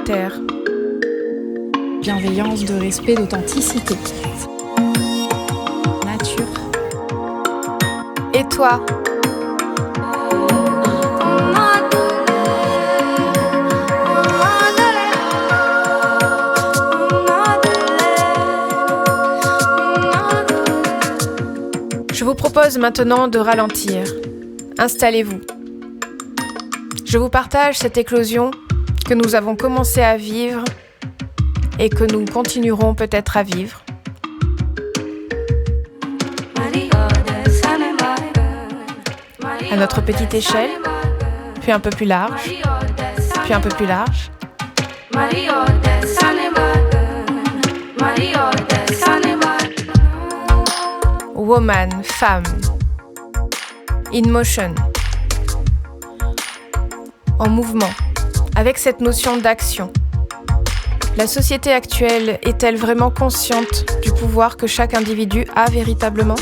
terre. Bienveillance, de respect, d'authenticité. Nature. Et toi ? Je vous propose maintenant de ralentir. Installez-vous. Je vous partage cette éclosion que nous avons commencé à vivre et que nous continuerons peut-être à vivre. À notre petite échelle, puis un peu plus large, puis un peu plus large. Woman, femme, in motion, en mouvement, avec cette notion d'action. La société actuelle est-elle vraiment consciente du pouvoir que chaque individu a véritablement ?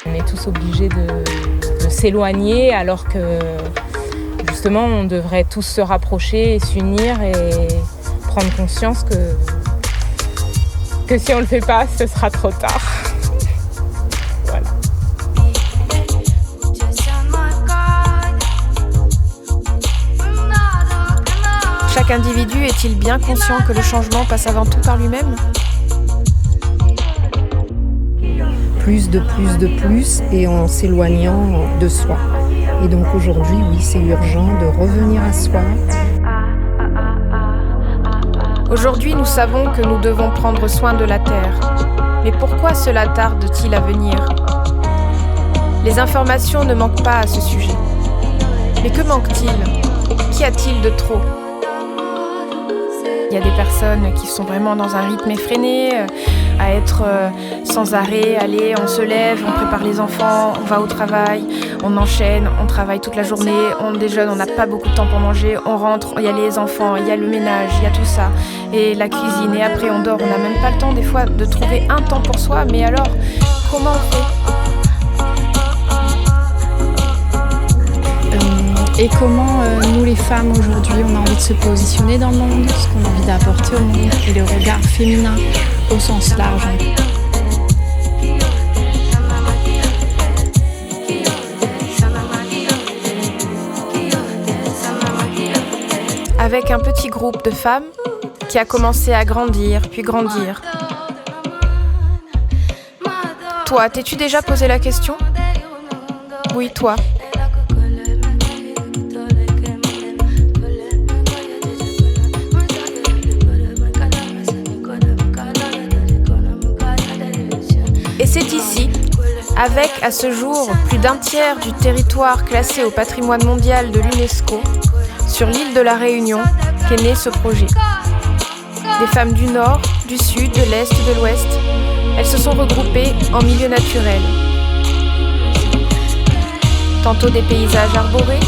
On est tous obligés de s'éloigner alors que justement on devrait tous se rapprocher et s'unir et prendre conscience que si on ne le fait pas, ce sera trop tard. Voilà. Chaque individu est-il bien conscient que le changement passe avant tout par lui-même ? Plus et en s'éloignant de soi. Et donc aujourd'hui, oui, c'est urgent de revenir à soi. Aujourd'hui, nous savons que nous devons prendre soin de la Terre. Mais pourquoi cela tarde-t-il à venir ? Les informations ne manquent pas à ce sujet. Mais que manque-t-il ? Qu'y a-t-il de trop ? Il y a des personnes qui sont vraiment dans un rythme effréné, à être sans arrêt, allez, on se lève, on prépare les enfants, on va au travail, on enchaîne, on travaille toute la journée, on déjeune, on n'a pas beaucoup de temps pour manger, on rentre, il y a les enfants, il y a le ménage, il y a tout ça, et la cuisine, et après on dort, on n'a même pas le temps des fois de trouver un temps pour soi, mais alors, comment on fait ? Et comment nous les femmes aujourd'hui on a envie de se positionner dans le monde, ce qu'on a envie d'apporter au monde et le regard féminin au sens large. Avec un petit groupe de femmes qui a commencé à grandir, puis grandir. Toi, t'es-tu déjà posé la question ? Oui, toi. Et c'est ici, avec à ce jour plus d'un tiers du territoire classé au patrimoine mondial de l'UNESCO, sur l'île de la Réunion, qu'est né ce projet. Des femmes du nord, du sud, de l'est, de l'ouest, elles se sont regroupées en milieu naturel. Tantôt des paysages arborés,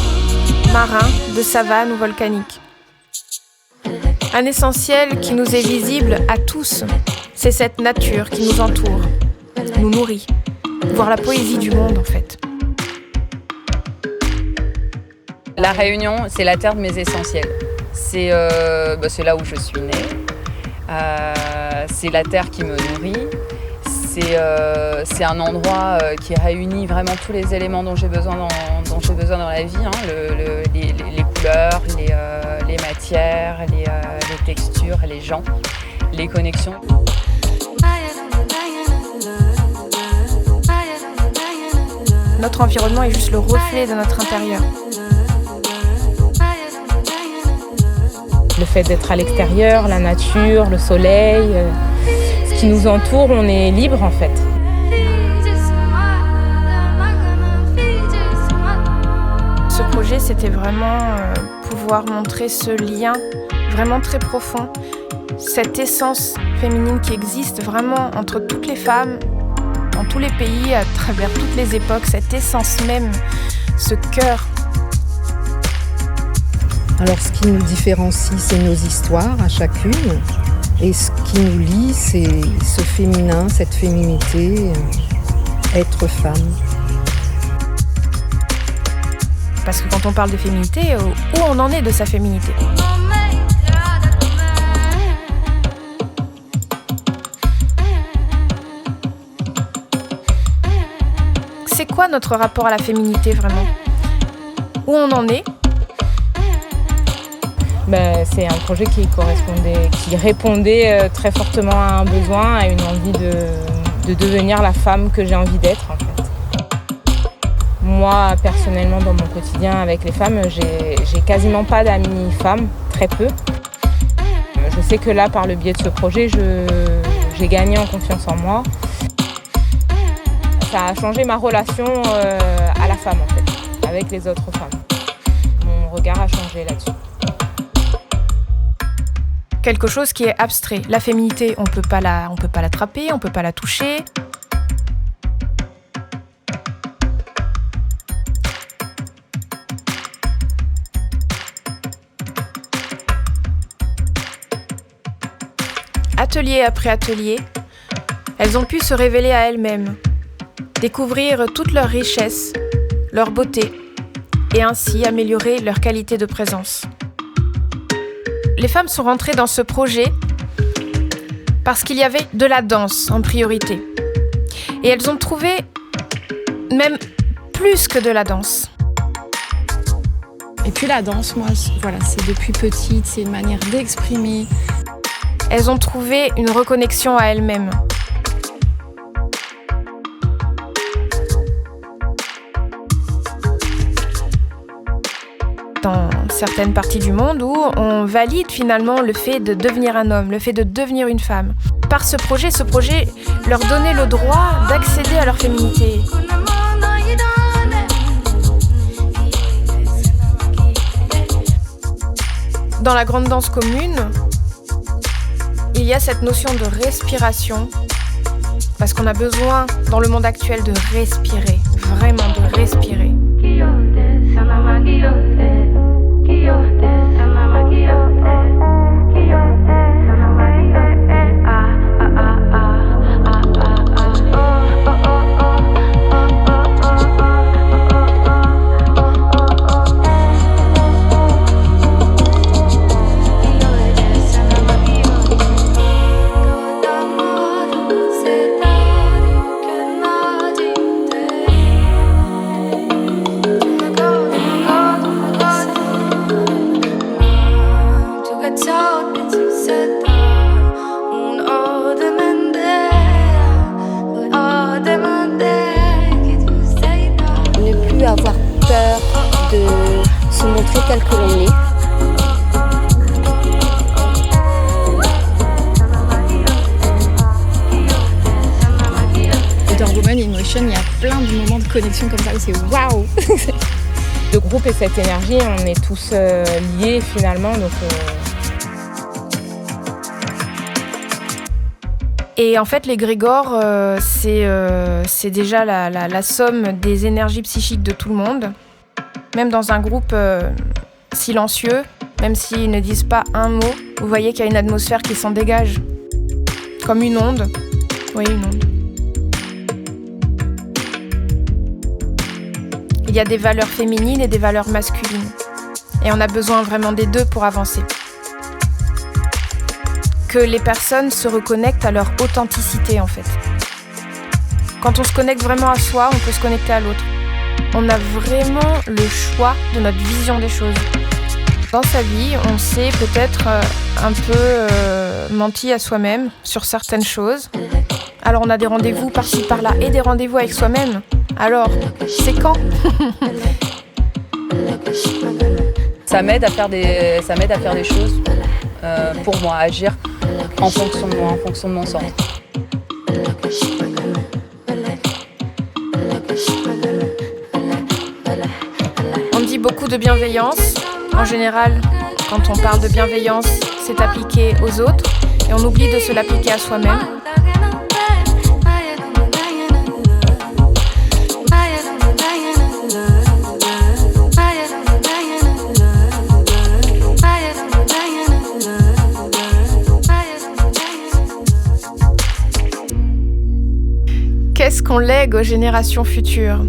marins, de savane ou volcaniques. Un essentiel qui nous est visible à tous, c'est cette nature qui nous entoure, nous nourrit, voir la poésie du monde en fait. La Réunion, c'est la terre de mes essentiels. C'est là où je suis née. C'est la terre qui me nourrit. C'est un endroit qui réunit vraiment tous les éléments dont j'ai besoin dans la vie. Les couleurs, les matières, les textures, les gens, les connexions. Notre environnement est juste le reflet de notre intérieur. Le fait d'être à l'extérieur, la nature, le soleil, ce qui nous entoure, on est libre en fait. Ce projet, c'était vraiment pouvoir montrer ce lien vraiment très profond, cette essence féminine qui existe vraiment entre toutes les femmes, dans tous les pays, à travers toutes les époques, cette essence même, ce cœur. Alors ce qui nous différencie, c'est nos histoires à chacune. Et ce qui nous lie, c'est ce féminin, cette féminité, être femme. Parce que quand on parle de féminité, où on en est de sa féminité ? c'est quoi notre rapport à la féminité vraiment ? Où on en est ? C'est un projet qui répondait très fortement à un besoin, à une envie de devenir la femme que j'ai envie d'être en fait. Moi, personnellement, dans mon quotidien avec les femmes, j'ai quasiment pas d'amies femmes, très peu. Je sais que là, par le biais de ce projet, j'ai gagné en confiance en moi. Ça a changé ma relation à la femme, en fait, avec les autres femmes. Mon regard a changé là-dessus. Quelque chose qui est abstrait. La féminité, on peut pas l'attraper, on peut pas la toucher. Atelier après atelier, elles ont pu se révéler à elles-mêmes, découvrir toute leur richesse, leur beauté, et ainsi améliorer leur qualité de présence. Les femmes sont rentrées dans ce projet parce qu'il y avait de la danse en priorité. Et elles ont trouvé même plus que de la danse. Et puis la danse, moi, c'est depuis petite, c'est une manière d'exprimer. Elles ont trouvé une reconnexion à elles-mêmes. Dans certaines parties du monde où on valide finalement le fait de devenir un homme, le fait de devenir une femme. Par ce projet leur donnait le droit d'accéder à leur féminité. Dans la grande danse commune, il y a cette notion de respiration, parce qu'on a besoin, dans le monde actuel, de respirer, vraiment de respirer. Avoir peur de se montrer tel que l'on est. Dans Women in Motion, il y a plein de moments de connexion comme ça où c'est waouh. Le groupe et cette énergie, on est tous liés finalement. Et en fait, l'égrégore, c'est déjà la somme des énergies psychiques de tout le monde. Même dans un groupe silencieux, même s'ils ne disent pas un mot, vous voyez qu'il y a une atmosphère qui s'en dégage. Comme une onde. Oui, une onde. Il y a des valeurs féminines et des valeurs masculines. Et on a besoin vraiment des deux pour avancer. Que les personnes se reconnectent à leur authenticité en fait. Quand on se connecte vraiment à soi, on peut se connecter à l'autre. On a vraiment le choix de notre vision des choses. Dans sa vie, on s'est peut-être un peu menti à soi-même sur certaines choses. Alors on a des rendez-vous par-ci par-là et des rendez-vous avec soi-même. Alors, c'est quand ? Ça m'aide à faire des choses pour moi, agir en fonction de moi, en fonction de mon sens. On dit beaucoup de bienveillance. En général, quand on parle de bienveillance, c'est appliqué aux autres et on oublie de se l'appliquer à soi-même. Qu'est-ce qu'on lègue aux générations futures ?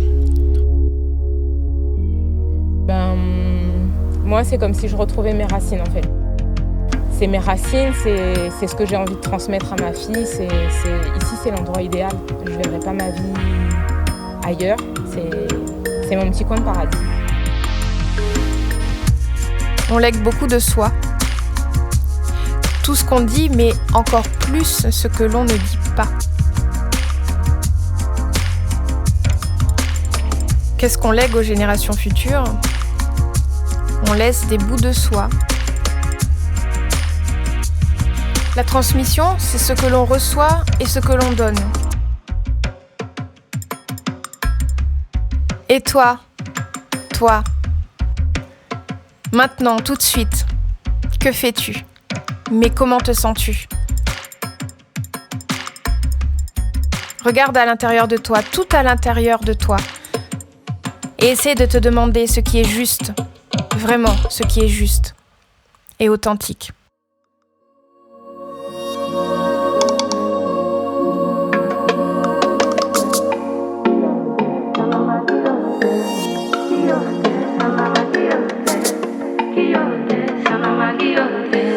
Moi, c'est comme si je retrouvais mes racines, en fait. C'est mes racines, c'est ce que j'ai envie de transmettre à ma fille. Ici, c'est l'endroit idéal. Je ne verrai pas ma vie ailleurs. c'est mon petit coin de paradis. On lègue beaucoup de soi. Tout ce qu'on dit, mais encore plus ce que l'on ne dit pas. Qu'est-ce qu'on lègue aux générations futures ? On laisse des bouts de soi. La transmission, c'est ce que l'on reçoit et ce que l'on donne. Et toi, maintenant, tout de suite, que fais-tu ? Mais comment te sens-tu ? Regarde à l'intérieur de toi, tout à l'intérieur de toi. Et essaie de te demander ce qui est juste, vraiment ce qui est juste et authentique. Yo